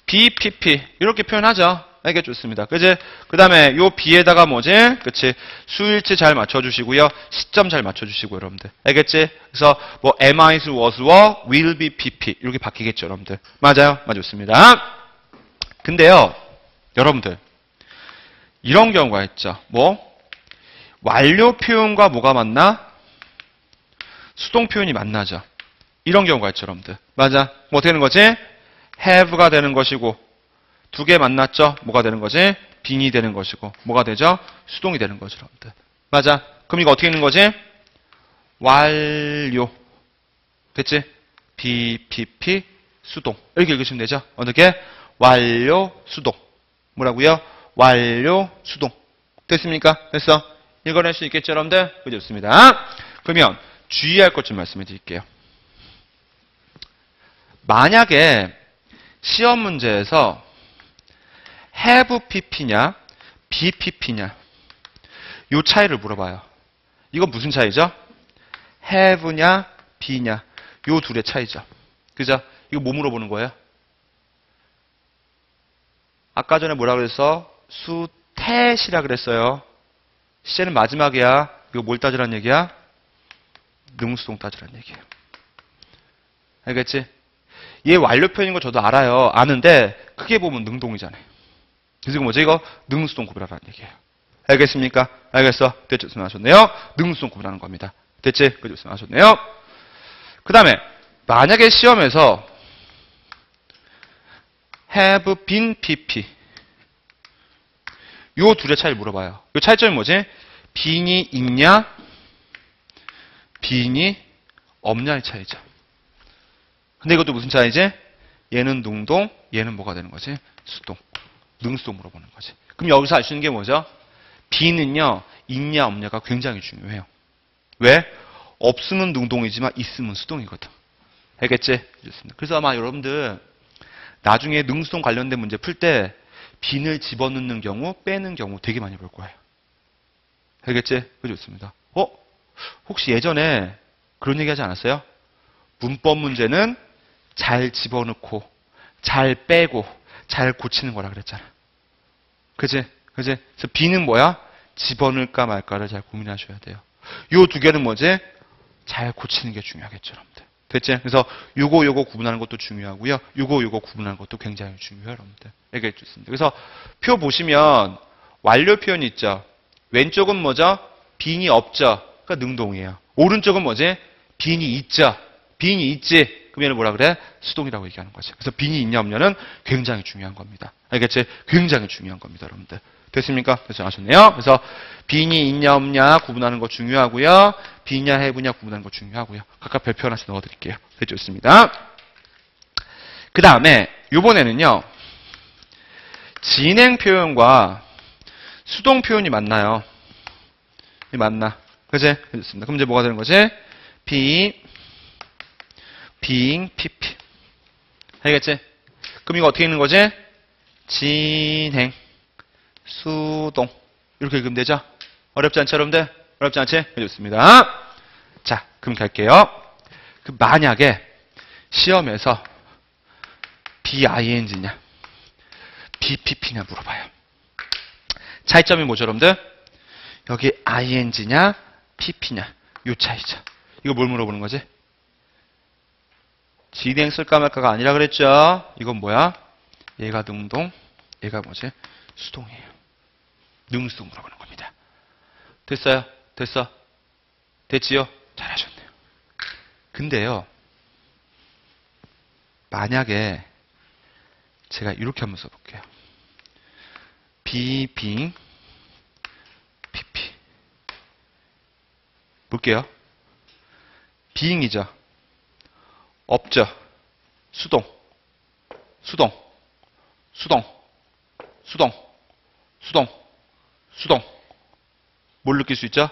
BPP 이렇게 표현하죠. 알겠죠? 좋습니다. 그지? 그 다음에 요 B에다가 뭐지? 그치? 수일치 잘 맞춰주시고요. 시점 잘 맞춰주시고 여러분들. 알겠지? 그래서 뭐 am, is, was와 will be PP 이렇게 바뀌겠죠, 여러분들. 맞아요? 맞습니다. 근데요, 여러분들 이런 경우가 있죠. 뭐 완료 표현과 뭐가 맞나? 수동 표현이 만나죠. 이런 경우가 있죠, 여러분들. 맞아? 뭐 어떻게 되는 거지? have가 되는 것이고 두 개 만났죠? 뭐가 되는 거지? being이 되는 것이고 뭐가 되죠? 수동이 되는 거죠, 여러분들. 맞아? 그럼 이거 어떻게 읽는 거지? 완료. 됐지? BPP 수동. 이렇게 읽으시면 되죠? 어떻게? 완료 수동. 뭐라고요? 완료 수동. 됐습니까? 됐어? 읽어낼 수 있겠죠, 여러분들? 그죠? 좋습니다. 그러면 주의할 것 좀 말씀해 드릴게요. 만약에 시험 문제에서 have pp냐 bpp냐 요 차이를 물어봐요. 이거 무슨 차이죠? have냐 be냐 요 둘의 차이죠. 그죠? 이거 뭐 물어보는 거예요? 아까 전에 뭐라 그랬어? 수태시라 그랬어요. 시제는 마지막이야. 이거 뭘 따지란 얘기야? 능수동 따지란 얘기예요. 알겠지? 얘 완료 표현인 거 저도 알아요. 아는데 크게 보면 능동이잖아요. 그래서 이거 뭐지? 이거 능수동 구별하라는 얘기예요. 알겠습니까? 알겠어? 됐죠? 말씀하셨네요. 능수동 구별하는 겁니다. 됐지? 그죠? 말씀하셨네요. 그 다음에 만약에 시험에서 have been pp 요 둘의 차이를 물어봐요. 요 차이점이 뭐지? being이 있냐? being이 없냐의 차이죠. 근데 이것도 무슨 차이지? 얘는 능동, 얘는 뭐가 되는 거지? 수동. 능수동 물어보는 거지. 그럼 여기서 알 수 있는 게 뭐죠? B는요, 있냐 없냐가 굉장히 중요해요. 왜? 없으면 능동이지만 있으면 수동이거든. 알겠지? 좋습니다. 그래서 아마 여러분들 나중에 능수동 관련된 문제 풀 때 B를 집어넣는 경우, 빼는 경우 되게 많이 볼 거예요. 알겠지? 그죠? 좋습니다. 혹시 예전에 그런 얘기 하지 않았어요? 문법 문제는 잘 집어넣고, 잘 빼고, 잘 고치는 거라 그랬잖아. 그지? 그지? 그래서 B는 뭐야? 집어넣을까 말까를 잘 고민하셔야 돼요. 요 두 개는 뭐지? 잘 고치는 게 중요하겠죠, 여러분들. 됐지? 그래서 요거 구분하는 것도 중요하고요. 요거 구분하는 것도 굉장히 중요해요, 여러분들. 알겠습니다. 그래서 표 보시면 완료 표현이 있죠. 왼쪽은 뭐죠? being이 없죠. 그러니까 능동이에요. 오른쪽은 뭐지? being이 있죠. being이 있지. 그럼 얘는 뭐라 그래? 수동이라고 얘기하는 거지. 그래서 빈이 있냐 없냐는 굉장히 중요한 겁니다. 알겠지? 굉장히 중요한 겁니다, 여러분들. 됐습니까? 그래서 아셨네요. 그래서 빈이 있냐 없냐 구분하는 거 중요하고요. 비냐 해부냐 구분하는 거 중요하고요. 각각 별표 하나씩 넣어드릴게요. 네, 좋습니다. 그 다음에 이번에는요. 진행 표현과 수동 표현이 맞나요? 맞나? 그지? 좋습니다. 그럼 이제 뭐가 되는 거지? being, pp. 알겠지? 그럼 이거 어떻게 읽는 거지? 진행, 수동. 이렇게 읽으면 되죠? 어렵지 않죠, 여러분들? 어렵지 않지? 좋습니다. 자, 그럼 갈게요. 그 만약에 시험에서 BING냐, BPP냐 물어봐요. 차이점이 뭐죠, 여러분들? 여기 ING냐, PP냐. 요 차이죠. 이거 뭘 물어보는 거지? 진행 쓸까 말까가 아니라 그랬죠? 이건 뭐야? 얘가 능동, 얘가 뭐지? 수동이에요. 능수동 물어보는 겁니다. 됐어요? 됐어? 됐지요? 잘하셨네요. 근데요, 만약에 제가 이렇게 한번 써볼게요. being, pp. 볼게요. being이죠. 없죠. 수동, 수동, 수동, 수동, 수동, 수동. 뭘 느낄 수 있죠?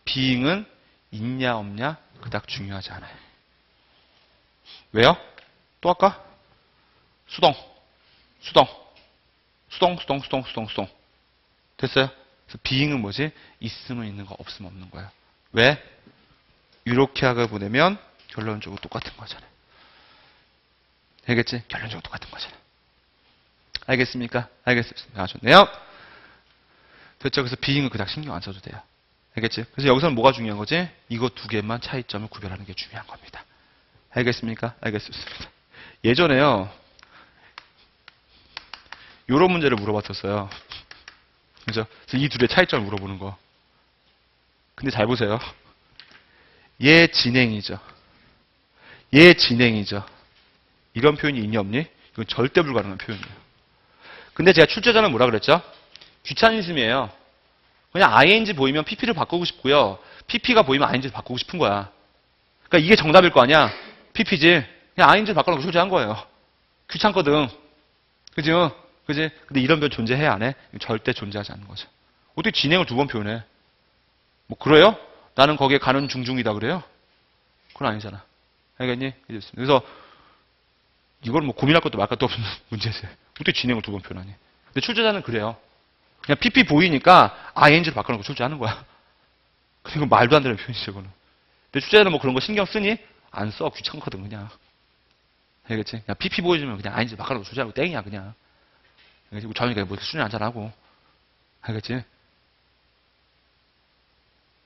being은 있냐 없냐 그닥 중요하지 않아요. 왜요? 또 할까? 수동, 수동, 수동, 수동, 수동, 수동, 수동. 됐어요? 그래서 being은 뭐지? 있으면 있는 거, 없으면 없는 거예요. 왜? 이렇게 하고 보내면 결론적으로 똑같은 거잖아요. 알겠지? 결론적으로 똑같은 거잖아요. 알겠습니까? 알겠습니다. 아, 좋네요. 됐죠? 그래서 being은 그닥 신경 안 써도 돼요. 알겠지? 그래서 여기서는 뭐가 중요한 거지? 이거 두 개만 차이점을 구별하는 게 중요한 겁니다. 알겠습니까? 알겠습니다. 예전에요, 요런 문제를 물어봤었어요. 그죠? 그래서 이 둘의 차이점을 물어보는 거. 근데 잘 보세요. 얘 진행이죠. 얘 진행이죠. 이런 표현이 있니 없니? 이건 절대 불가능한 표현이에요. 근데 제가 출제자는 뭐라 그랬죠? 귀차니즘이에요. 그냥 ing 보이면 pp를 바꾸고 싶고요. pp가 보이면 ing를 바꾸고 싶은 거야. 그러니까 이게 정답일 거 아니야? pp지. 그냥 ing를 바꾸라고 출제한 거예요. 귀찮거든. 그죠? 그지? 근데 이런 표현 존재해 안 해? 절대 존재하지 않는 거죠. 어떻게 진행을 두 번 표현해? 뭐 그래요? 나는 거기에 가는 중중이다 그래요? 그건 아니잖아. 알겠니? 그래서 이건 뭐 고민할 것도 말 것도 없는 문제지. 어떻게 진행을 두 번 표현하니? 근데 출제자는 그래요. 그냥 PP 보이니까 ing를 바꿔놓고 출제하는 거야. 그리고 말도 안 되는 표현이죠, 이거는. 근데 출제자는 뭐 그런 거 신경 쓰니? 안 써. 귀찮거든, 그냥. 알겠지? 그냥 PP 보여주면 그냥 ing를 바꿔놓고 출제하고 땡이야, 그냥. 알겠지? 저녁에 뭐 수련 안 잘하고. 알겠지?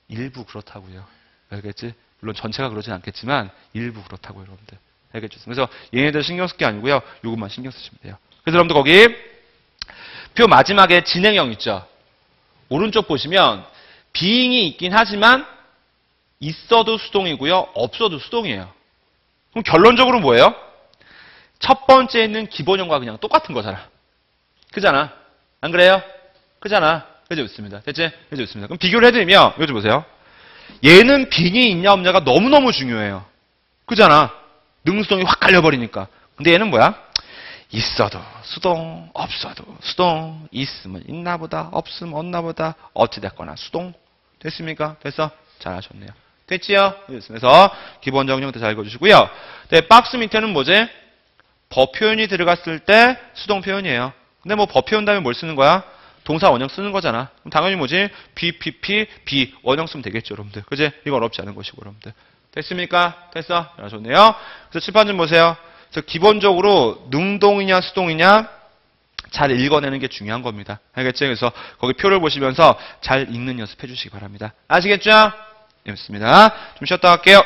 일부 그렇다고요. 알겠지? 물론 전체가 그러진 않겠지만 일부 그렇다고요, 여러분들. 알겠죠? 그래서 얘네들 신경 쓸 게 아니고요. 이것만 신경 쓰시면 돼요. 그래서 여러분들 거기 표 마지막에 진행형 있죠? 오른쪽 보시면 being이 있긴 하지만 있어도 수동이고요. 없어도 수동이에요. 그럼 결론적으로 뭐예요? 첫 번째 있는 기본형과 그냥 똑같은 거잖아. 그잖아. 안 그래요? 그잖아. 그죠? 좋습니다. 됐지? 그죠? 좋습니다. 그럼 비교를 해드리면 이거 좀 보세요. 얘는 빈이 있냐 없냐가 너무너무 중요해요. 그잖아. 능수동이 확 갈려버리니까. 근데 얘는 뭐야? 있어도 수동, 없어도 수동, 있으면 있나 보다, 없으면 없나 보다, 어찌됐거나 수동. 됐습니까? 됐어? 잘하셨네요. 됐지요? 그래서 기본적인 형태 잘 읽어주시고요. 네, 박스 밑에는 뭐지? 버 표현이 들어갔을 때 수동 표현이에요. 근데 뭐 버 표현 다음에 뭘 쓰는 거야? 동사 원형 쓰는 거잖아. 그럼 당연히 뭐지? BPP, B 원형 쓰면 되겠죠, 여러분들. 그지? 이거 어렵지 않은 것이고, 여러분들. 됐습니까? 됐어? 좋네요. 그래서 칠판 좀 보세요. 그래서 기본적으로 능동이냐 수동이냐 잘 읽어내는 게 중요한 겁니다. 알겠죠? 그래서 거기 표를 보시면서 잘 읽는 연습해 주시기 바랍니다. 아시겠죠? 네, 좋습니다. 좀 쉬었다 갈게요.